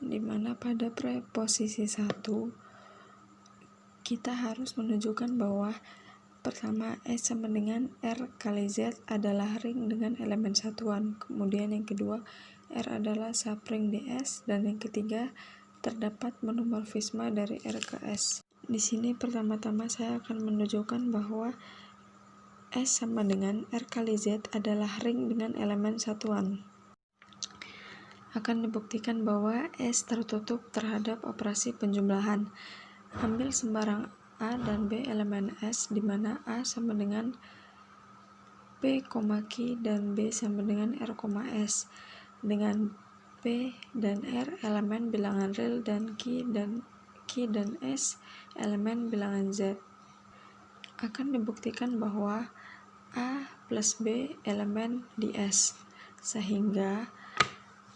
di mana pada preposisi 1 kita harus menunjukkan bahwa pertama S sama dengan R kali Z adalah ring dengan elemen satuan. Kemudian yang kedua, R adalah subring di S, dan yang ketiga, terdapat monomorfisme dari R ke S. Di sini pertama-tama saya akan menunjukkan bahwa S sama dengan R kali Z adalah ring dengan elemen satuan. Akan dibuktikan bahwa S tertutup terhadap operasi penjumlahan. Ambil sembarang A dan B elemen S, di mana A sama dengan P, Q dan B sama dengan R, S, dengan P dan R elemen bilangan real dan Q dan S elemen bilangan Z. Akan dibuktikan bahwa A plus B elemen di S, sehingga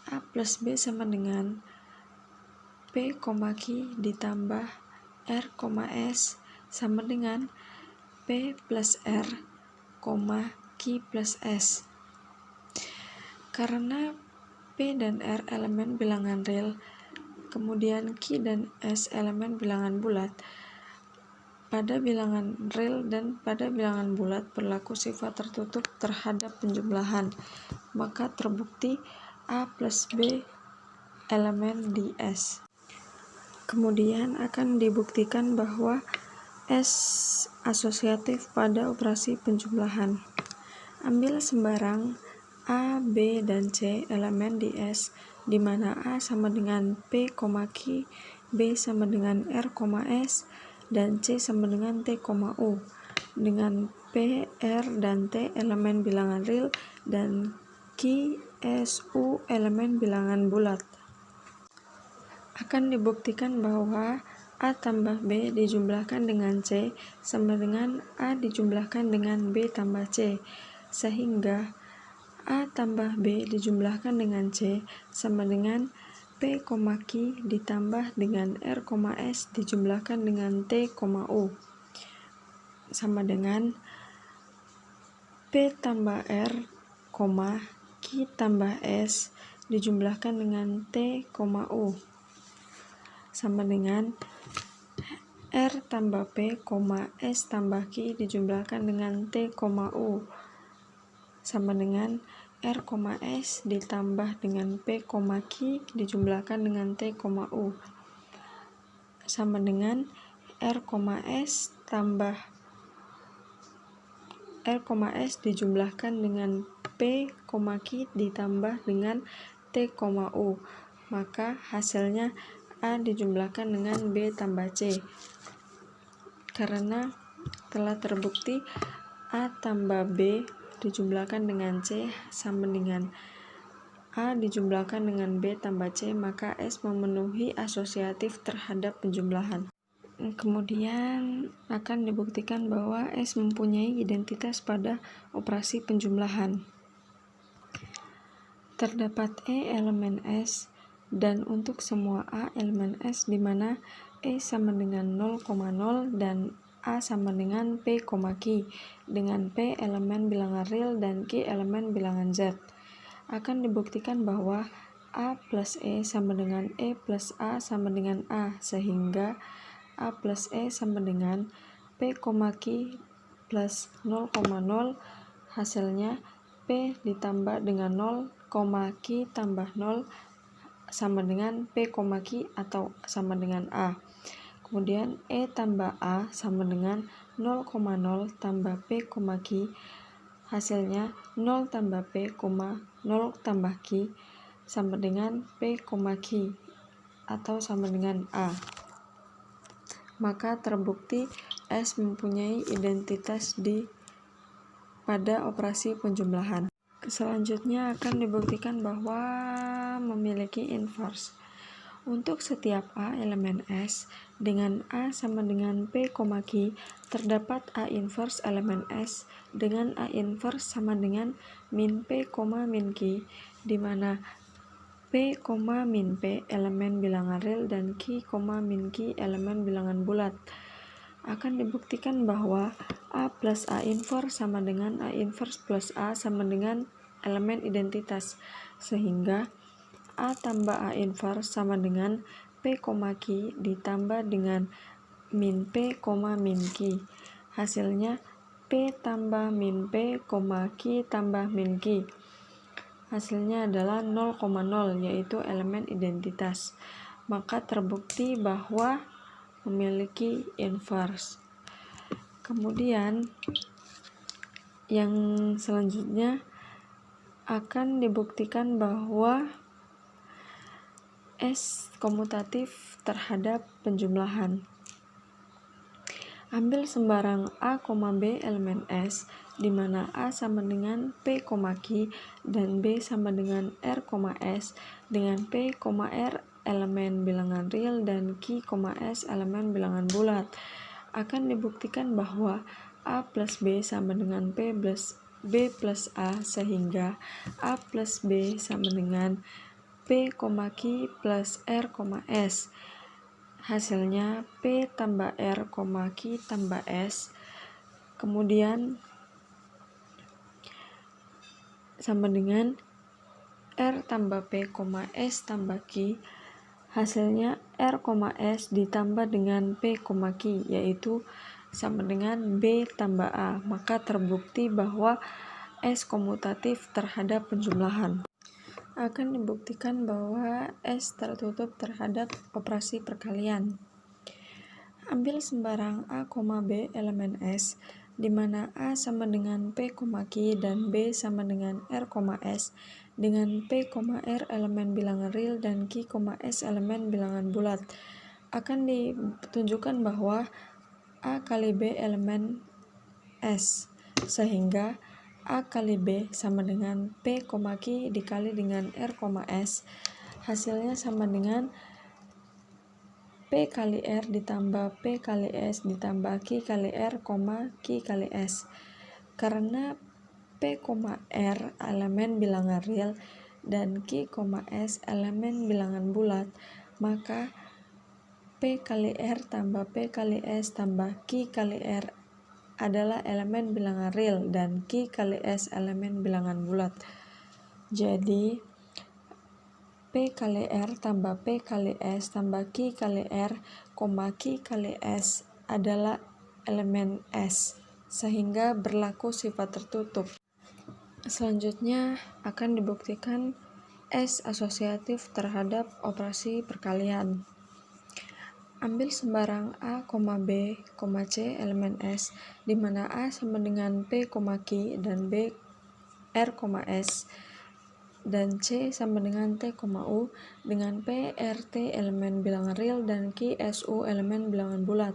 A plus B sama dengan P, Q ditambah R, S sama dengan P plus R, Q plus S. Karena P dan R elemen bilangan real, kemudian Q dan S elemen bilangan bulat, pada bilangan real dan pada bilangan bulat berlaku sifat tertutup terhadap penjumlahan, maka terbukti A plus B elemen di S. Kemudian akan dibuktikan bahwa S asosiatif pada operasi penjumlahan. Ambil sembarang A, B, dan C elemen di S, di mana A sama dengan P, Q, B sama dengan R, S, dan C sama dengan T, U, dengan P, R, dan T elemen bilangan real dan Q, S, U elemen bilangan bulat. Akan dibuktikan bahwa A tambah B dijumlahkan dengan C sama dengan A dijumlahkan dengan B tambah C, sehingga A tambah B dijumlahkan dengan C sama dengan P, Q ditambah dengan R, S dijumlahkan dengan T, U, sama dengan P tambah R, Q tambah S dijumlahkan dengan T, U, sama dengan R tambah P, S tambah Q dijumlahkan dengan T, U, sama dengan R, S ditambah dengan P, Q dijumlahkan dengan T, U, sama dengan R, S tambah R, S dijumlahkan dengan P, Q ditambah dengan T, U, maka hasilnya A dijumlahkan dengan B tambah C. Karena telah terbukti A tambah B dijumlahkan dengan C sama dengan A dijumlahkan dengan B tambah C, maka S memenuhi asosiatif terhadap penjumlahan. Kemudian akan dibuktikan bahwa S mempunyai identitas pada operasi penjumlahan. Terdapat E elemen S, dan untuk semua A elemen S di mana E sama dengan 0,0 dan A sama dengan P, Q, dengan P elemen bilangan real dan Q elemen bilangan Z. Akan dibuktikan bahwa A plus E sama dengan E plus A sama dengan A, sehingga A plus E sama dengan P, Q plus 0,0, hasilnya P ditambah dengan 0, Q tambah 0 sama dengan P, Q atau sama dengan A. Kemudian E tambah A sama dengan 0,0 tambah P, Q, hasilnya 0 tambah P, 0 tambah Q sama dengan P, Q atau sama dengan A. Maka terbukti S mempunyai identitas pada operasi penjumlahan. Selanjutnya akan dibuktikan bahwa memiliki inverse. Untuk setiap A elemen S dengan A sama dengan P, Q, terdapat A inverse elemen S dengan A inverse sama dengan min P, min Q, di mana P, min P elemen bilangan real dan Q, min Q elemen bilangan bulat. Akan dibuktikan bahwa A plus A inverse sama dengan A inverse plus A sama dengan elemen identitas, sehingga A tambah A inverse sama dengan P, Q ditambah dengan min P, min Q. Hasilnya P tambah min P, Q tambah min Q. Hasilnya adalah 0,0, yaitu elemen identitas. Maka terbukti bahwa memiliki inverse. Kemudian yang selanjutnya akan dibuktikan bahwa S komutatif terhadap penjumlahan. Ambil sembarang A, B elemen S, di mana A sama dengan P, Q, dan B sama dengan R, S, dengan P, R elemen bilangan real dan Q, S elemen bilangan bulat. Akan dibuktikan bahwa A plus B sama dengan B plus A, sehingga A plus B sama dengan P, Q plus R, S. Hasilnya P tambah R, Q tambah S, kemudian sama dengan R tambah P, S tambah Q. Hasilnya R, S ditambah dengan P, Q, yaitu sama dengan B tambah A. Maka terbukti bahwa S komutatif terhadap penjumlahan. Akan dibuktikan bahwa S tertutup terhadap operasi perkalian. Ambil sembarang A, B elemen S, di mana A sama dengan P, Q, dan B sama dengan R, S, dengan P, R elemen bilangan real dan Q, S elemen bilangan bulat. Akan ditunjukkan bahwa A kali B elemen S, sehingga A kali B sama dengan P, Q dikali dengan R, S. Hasilnya sama dengan P kali R ditambah P kali S ditambah Q kali R, Q kali S. Karena P, R elemen bilangan real dan Q, S elemen bilangan bulat, maka P kali R tambah P kali S tambah Q kali R adalah elemen bilangan real dan Q kali S elemen bilangan bulat. Jadi P kali R tambah P kali S tambah Q kali R, Q kali S adalah elemen S, sehingga berlaku sifat tertutup. Selanjutnya akan dibuktikan S asosiatif terhadap operasi perkalian. Ambil sembarang A, B, C elemen S, di mana A sama dengan P, Q, dan B R, S, dan C sama dengan T, U, dengan P, R, T elemen bilangan real dan Q, S, U elemen bilangan bulat.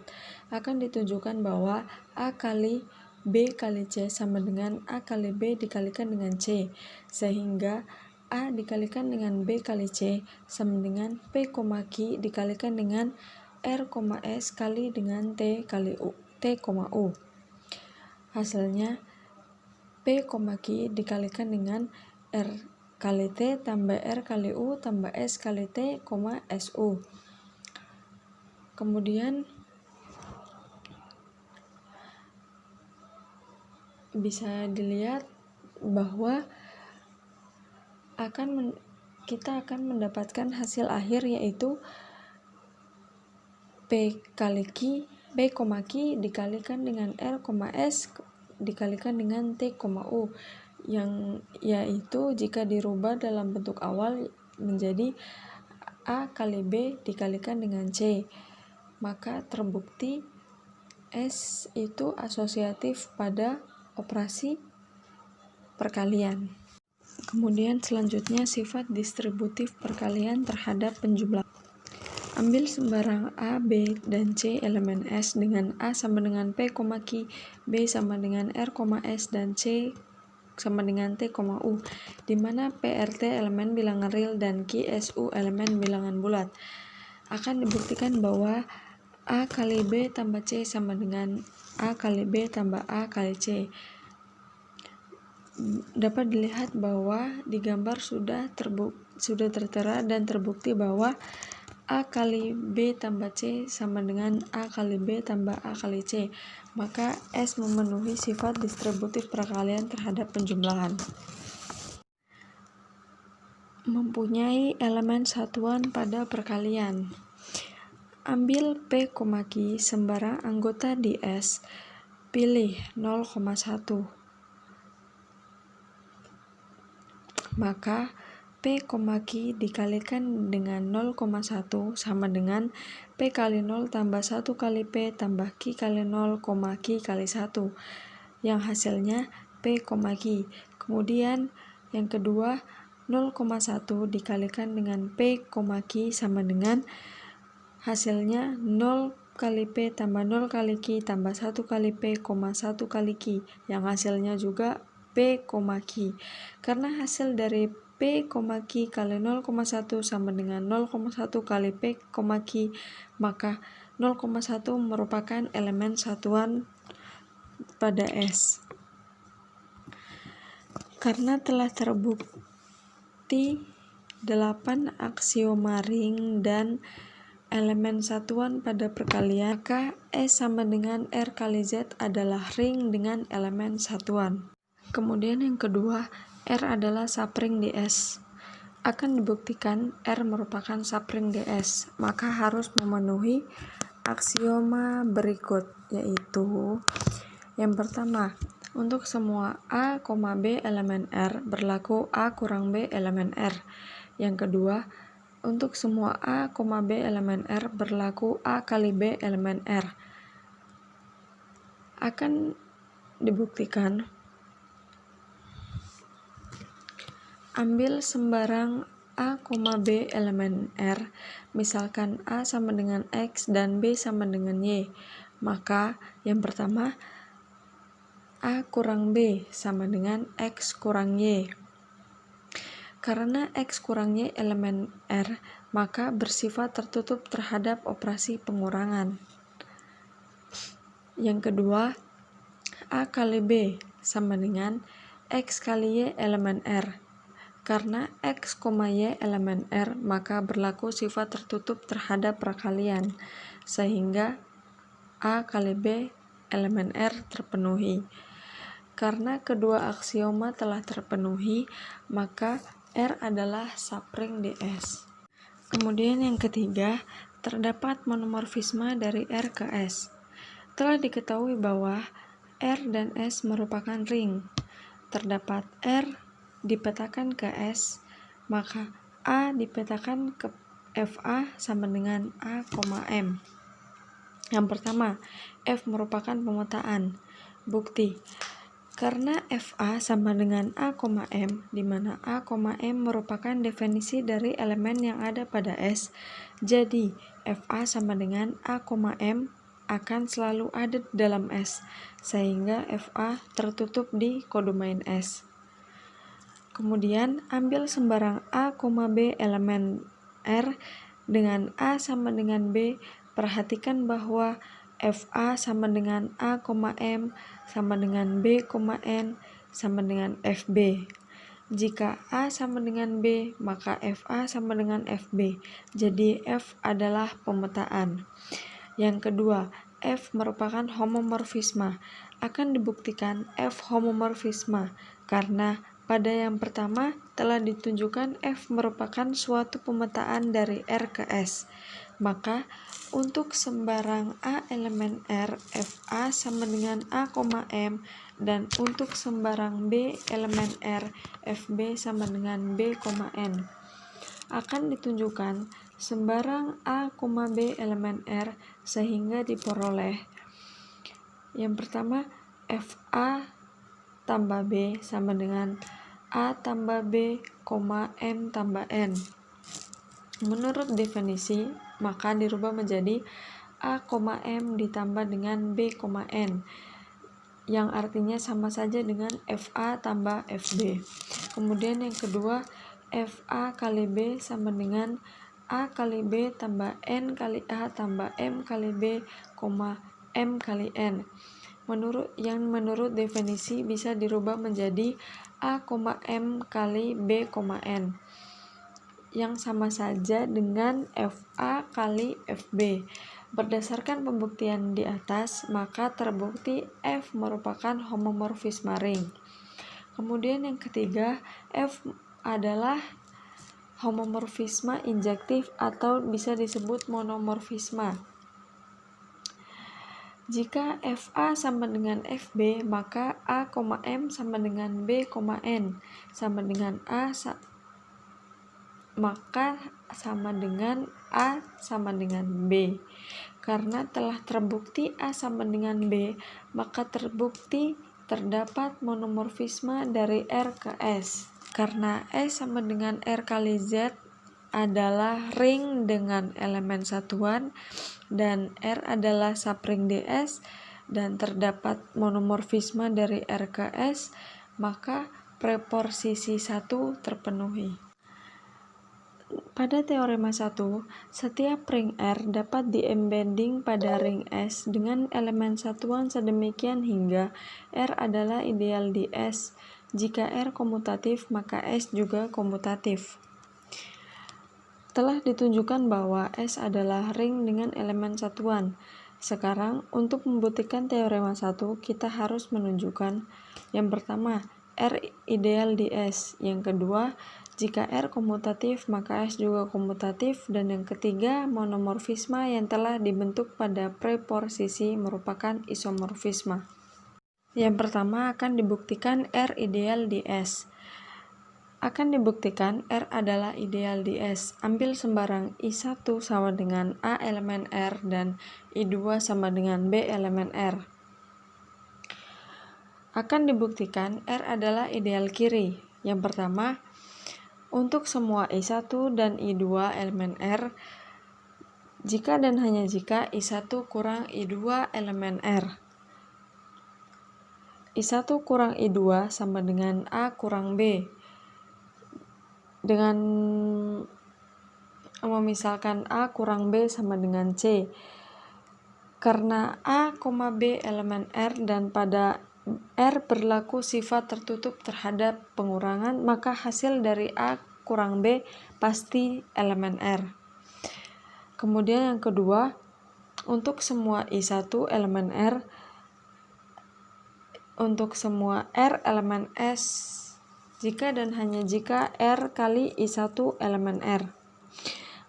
Akan ditunjukkan bahwa A kali B kali C sama dengan A kali B dikalikan dengan C, sehingga A dikalikan dengan B kali C sama dengan P, Q dikalikan dengan R, S kali dengan T kali U, T, U. Hasilnya P, Q dikalikan dengan R kali T tambah R kali U tambah S kali T, S, U. Kemudian bisa dilihat bahwa kita akan mendapatkan hasil akhir, yaitu P kali Q, P, Q dikalikan dengan R, S dikalikan dengan T, U, yang yaitu jika dirubah dalam bentuk awal menjadi A kali B dikalikan dengan C, maka terbukti S itu asosiatif pada operasi perkalian. Kemudian selanjutnya sifat distributif perkalian terhadap penjumlahan. Ambil sembarang A, B, dan C elemen S dengan A sama dengan P, Q, B sama dengan R, S, dan C sama dengan T, U, di mana P, R, T elemen bilangan real dan Q, S, U elemen bilangan bulat. Akan dibuktikan bahwa A kali B tambah C sama dengan A kali B tambah A kali C. Dapat dilihat bahwa di gambar sudah tertera dan terbukti bahwa A kali B tambah C sama dengan A kali B tambah A kali C, maka S memenuhi sifat distributif perkalian terhadap penjumlahan. mempunyai elemen satuan pada perkalian. Ambil P, Q sembarang anggota di S, pilih 0,1. Maka P, Q dikalikan dengan 0,1 sama dengan P kali 0 tambah 1 kali P tambah Q kali 0, Q kali 1, yang hasilnya P, Q. Kemudian yang kedua, 0,1 dikalikan dengan P, Q sama dengan hasilnya 0 kali P tambah 0 kali Q tambah 1 kali P, 1 kali Q, yang hasilnya juga P, Q. Karena hasil dari P, Q kali 0,1 sama dengan 0,1 kali P, Q, maka 0,1 merupakan elemen satuan pada S. Karena telah terbukti 8 aksioma ring dan elemen satuan pada perkalian, maka S sama dengan R kali Z adalah ring dengan elemen satuan. Kemudian yang kedua, R adalah subring di S. Akan dibuktikan R merupakan subring di S, maka harus memenuhi aksioma berikut, yaitu yang pertama, untuk semua A, B elemen R berlaku A kurang B elemen R. Yang kedua, untuk semua A, B elemen R berlaku A kali B elemen R. Akan dibuktikan, ambil sembarang A, B elemen R, misalkan A sama dengan X dan B sama dengan Y, maka yang pertama, A kurang B sama dengan X kurang Y. Karena X kurang Y elemen R, maka bersifat tertutup terhadap operasi pengurangan. Yang kedua, A kali B sama dengan X kali Y elemen R. Karena X, Y elemen R, maka berlaku sifat tertutup terhadap perkalian, sehingga A kali B elemen R terpenuhi. Karena kedua aksioma telah terpenuhi, maka R adalah subring di S. Kemudian yang ketiga, terdapat monomorfisme dari R ke S. Telah diketahui bahwa R dan S merupakan ring. Terdapat R dipetakan ke S, maka A dipetakan ke FA sama dengan A, M. Yang pertama, F merupakan pemetaan. Bukti. Karena FA sama dengan A, M, di mana A, M merupakan definisi dari elemen yang ada pada S, jadi FA sama dengan A, M akan selalu ada dalam S, sehingga FA tertutup di kodomain S. Kemudian, ambil sembarang A, B elemen R dengan A sama dengan B, perhatikan bahwa FA sama dengan A, M sama dengan B, N sama dengan FB. Jika A sama dengan B, maka FA sama dengan FB. Jadi F adalah pemetaan. Yang kedua, F merupakan homomorfisme. Akan dibuktikan F homomorfisme karena pada yang pertama telah ditunjukkan F merupakan suatu pemetaan dari R ke S. Maka untuk sembarang A elemen R, FA sama dengan A, M, dan untuk sembarang B elemen R, FB sama dengan B, N. Akan ditunjukkan sembarang A, B elemen R sehingga diperoleh yang pertama, FA tambah B sama dengan A tambah B, M tambah N. Menurut definisi, maka dirubah menjadi A, M ditambah dengan B, N, yang artinya sama saja dengan FA tambah FB. Kemudian yang kedua, FA kali B sama dengan A kali B tambah N kali A tambah M kali B, M kali N. Menurut definisi bisa dirubah menjadi A, M kali B, N, yang sama saja dengan FA kali FB. Berdasarkan pembuktian di atas, maka terbukti F merupakan homomorfisme ring. Kemudian yang ketiga, F adalah homomorfisme injektif atau bisa disebut monomorfisme. Jika FA sama dengan FB, maka A, M sama dengan B, N sama dengan maka sama dengan A sama dengan B. Karena telah terbukti A sama dengan B, maka terbukti terdapat monomorfisme dari R ke S. Karena S sama dengan R kali Z adalah ring dengan elemen satuan dan R adalah subring DS dan terdapat monomorfisme dari R ke S, maka proporsi 1 terpenuhi. Pada teorema 1, setiap ring R dapat di-embedding pada ring S dengan elemen satuan sedemikian hingga R adalah ideal di S. Jika R komutatif, maka S juga komutatif. Telah ditunjukkan bahwa S adalah ring dengan elemen satuan. Sekarang, untuk membuktikan teorema 1, kita harus menunjukkan yang pertama, R ideal di S. Yang kedua, jika R komutatif, maka S juga komutatif. Dan yang ketiga, monomorfisme yang telah dibentuk pada preposisi merupakan isomorfisme. Yang pertama akan dibuktikan R ideal di S. Akan dibuktikan R adalah ideal di S. Ambil sembarang I1 sama dengan A elemen R dan I2 sama dengan B elemen R. Akan dibuktikan R adalah ideal kiri. Yang pertama, untuk semua I1 dan I2 elemen R, jika dan hanya jika I1 kurang I2 elemen R. I1 kurang I2 sama dengan A kurang B. Dengan memisalkan A kurang B sama dengan C. Karena A, B elemen R dan pada R berlaku sifat tertutup terhadap pengurangan, maka hasil dari A kurang B pasti elemen R. Kemudian yang kedua, untuk semua I1 elemen R, untuk semua R elemen S, jika dan hanya jika R kali I1 elemen R.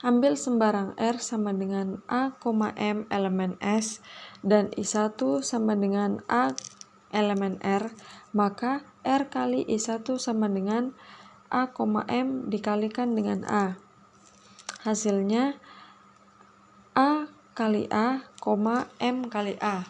Ambil sembarang R sama dengan A, M elemen S dan I1 sama dengan A elemen R, maka R kali I1 sama dengan A, M dikalikan dengan A. Hasilnya A kali A, M kali A.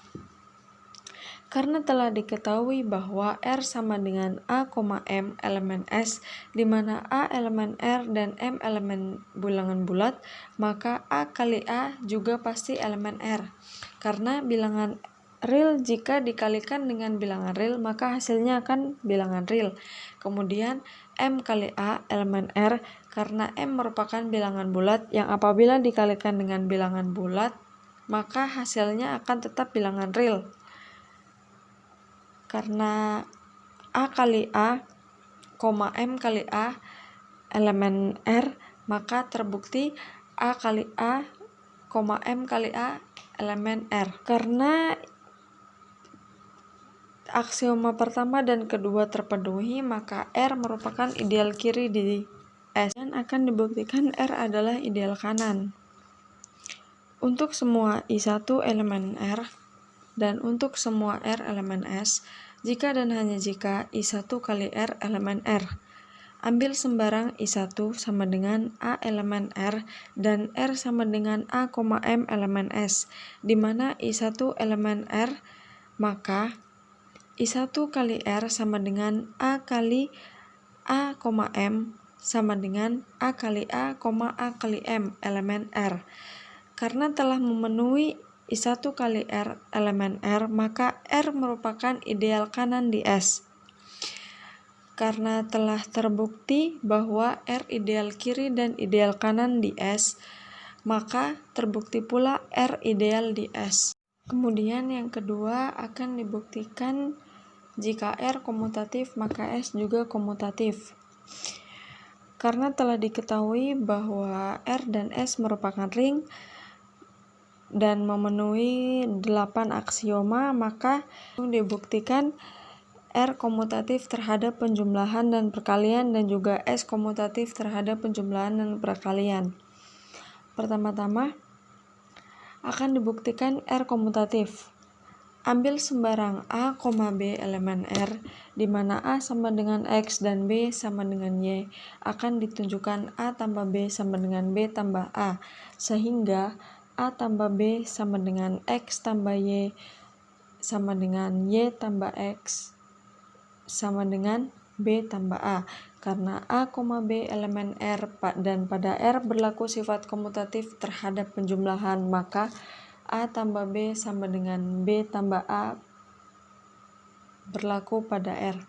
Karena telah diketahui bahwa R sama dengan A, M elemen S, di mana A elemen R dan M elemen bilangan bulat, maka A kali A juga pasti elemen R. Karena bilangan real jika dikalikan dengan bilangan real, maka hasilnya akan bilangan real. Kemudian M kali A elemen R, karena M merupakan bilangan bulat yang apabila dikalikan dengan bilangan bulat, maka hasilnya akan tetap bilangan real. Karena A kali A, M kali A elemen R, maka terbukti A kali A, M kali A elemen R. Karena aksioma pertama dan kedua terpenuhi, maka R merupakan ideal kiri di S. Dan akan dibuktikan R adalah ideal kanan. Untuk semua I1 elemen R, dan untuk semua R elemen S, jika dan hanya jika I1 kali R elemen R. Ambil sembarang I1 sama dengan A elemen R dan R sama dengan A, M elemen S, di mana I1 elemen R, maka I1 kali R sama dengan A kali A, M sama dengan A kali A, kali M elemen R. Karena telah memenuhi I1 kali R elemen R, maka R merupakan ideal kanan di S. Karena telah terbukti bahwa R ideal kiri dan ideal kanan di S, maka terbukti pula R ideal di S. Kemudian yang kedua akan dibuktikan jika R komutatif, maka S juga komutatif. Karena telah diketahui bahwa R dan S merupakan ring dan memenuhi 8 aksioma, maka dibuktikan R komutatif terhadap penjumlahan dan perkalian, dan juga S komutatif terhadap penjumlahan dan perkalian. Pertama-tama akan dibuktikan R komutatif. Ambil sembarang A, B elemen R, di mana A sama dengan X dan B sama dengan Y, akan ditunjukkan A tambah B sama dengan B tambah A, sehingga A tambah B sama dengan X tambah Y sama dengan Y tambah X sama dengan B tambah A. Karena A, B elemen R dan pada R berlaku sifat komutatif terhadap penjumlahan, maka A tambah B sama dengan B tambah A berlaku pada R.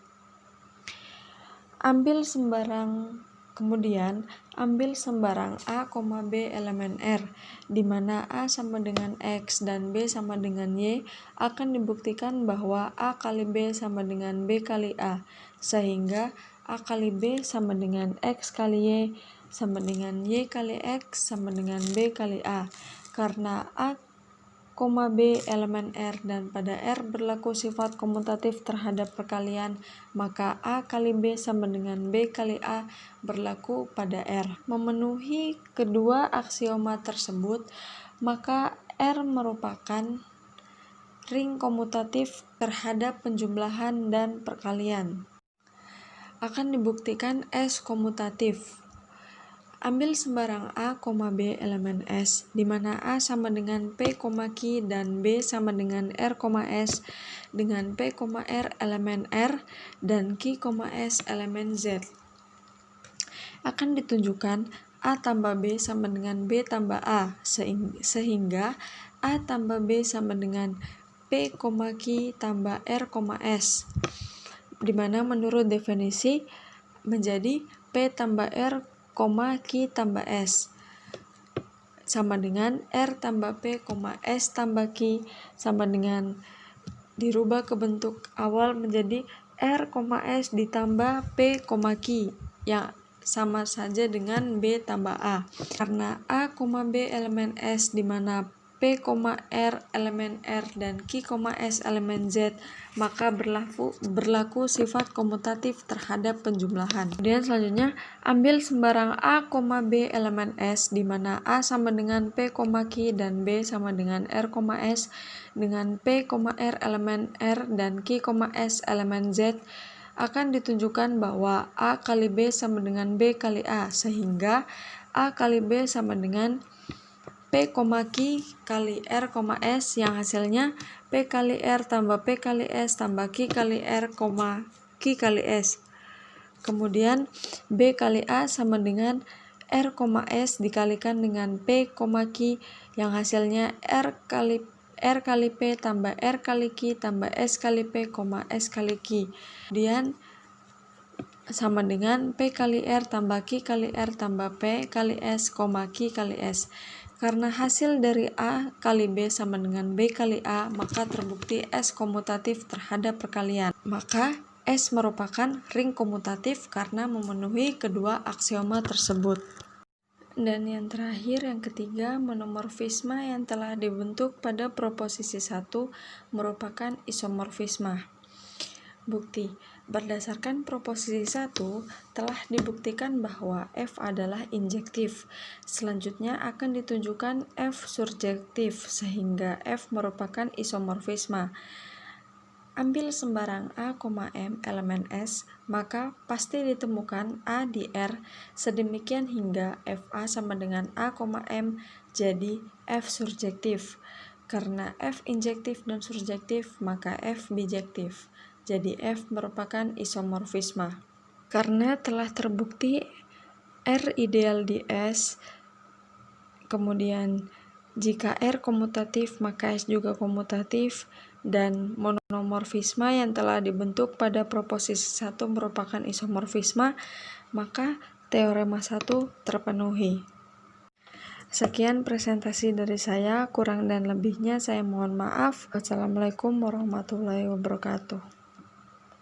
Kemudian ambil sembarang A, B elemen R, di mana A sama dengan X dan B sama dengan Y, akan dibuktikan bahwa A kali B sama dengan B kali A, sehingga A kali B sama dengan X kali Y sama dengan Y kali X sama dengan B kali A. Karena A, B elemen R dan pada R berlaku sifat komutatif terhadap perkalian, maka A kali B sama dengan B kali A berlaku pada R. Memenuhi kedua aksioma tersebut, maka R merupakan ring komutatif terhadap penjumlahan dan perkalian. Akan dibuktikan S komutatif. Ambil sembarang A, B elemen S, di mana A sama dengan P, Q dan B sama dengan R, S, dengan P, R elemen R dan Q, S elemen Z. Akan ditunjukkan A tambah B sama dengan B tambah A, sehingga A tambah B sama dengan P, Q tambah R, S, di mana menurut definisi menjadi P tambah R, Q tambah S sama dengan R tambah P, S tambah Q sama dengan dirubah ke bentuk awal menjadi R, S ditambah P, Q yang sama saja dengan B tambah A. Karena A, B elemen S di mana P, R elemen R dan Q, S elemen Z, maka berlaku sifat komutatif terhadap penjumlahan. Kemudian selanjutnya, ambil sembarang A, B elemen S di mana A sama dengan P, Q dan B sama dengan R, S dengan P, R elemen R dan Q, S elemen Z, akan ditunjukkan bahwa A kali B sama dengan B kali A, sehingga A kali B sama dengan P, Q kali R, S yang hasilnya P kali R tambah P kali S tambah Q kali R, Q kali S. Kemudian B kali A sama dengan R, S dikalikan dengan P, Q yang hasilnya R kali P tambah R kali Q tambah S kali P, S kali Q. Kemudian sama dengan P kali R tambah Q kali R tambah P kali S, Q kali S. Karena hasil dari A kali B sama dengan B kali A, maka terbukti S komutatif terhadap perkalian. Maka S merupakan ring komutatif karena memenuhi kedua aksioma tersebut. Dan yang terakhir, yang ketiga, monomorfisme yang telah dibentuk pada proposisi 1 merupakan isomorfisme. Bukti. Berdasarkan proposisi 1, telah dibuktikan bahwa F adalah injektif. Selanjutnya akan ditunjukkan F surjektif, sehingga F merupakan isomorfisme. Ambil sembarang A, M elemen S, maka pasti ditemukan A di R, sedemikian hingga FA sama dengan A, M jadi F surjektif. Karena F injektif dan surjektif, maka F bijektif. Jadi F merupakan isomorfisme. Karena telah terbukti R ideal di S, kemudian jika R komutatif maka S juga komutatif, dan monomorfisme yang telah dibentuk pada proposisi 1 merupakan isomorfisme, maka teorema 1 terpenuhi. Sekian presentasi dari saya, kurang dan lebihnya saya mohon maaf. Wassalamualaikum warahmatullahi wabarakatuh.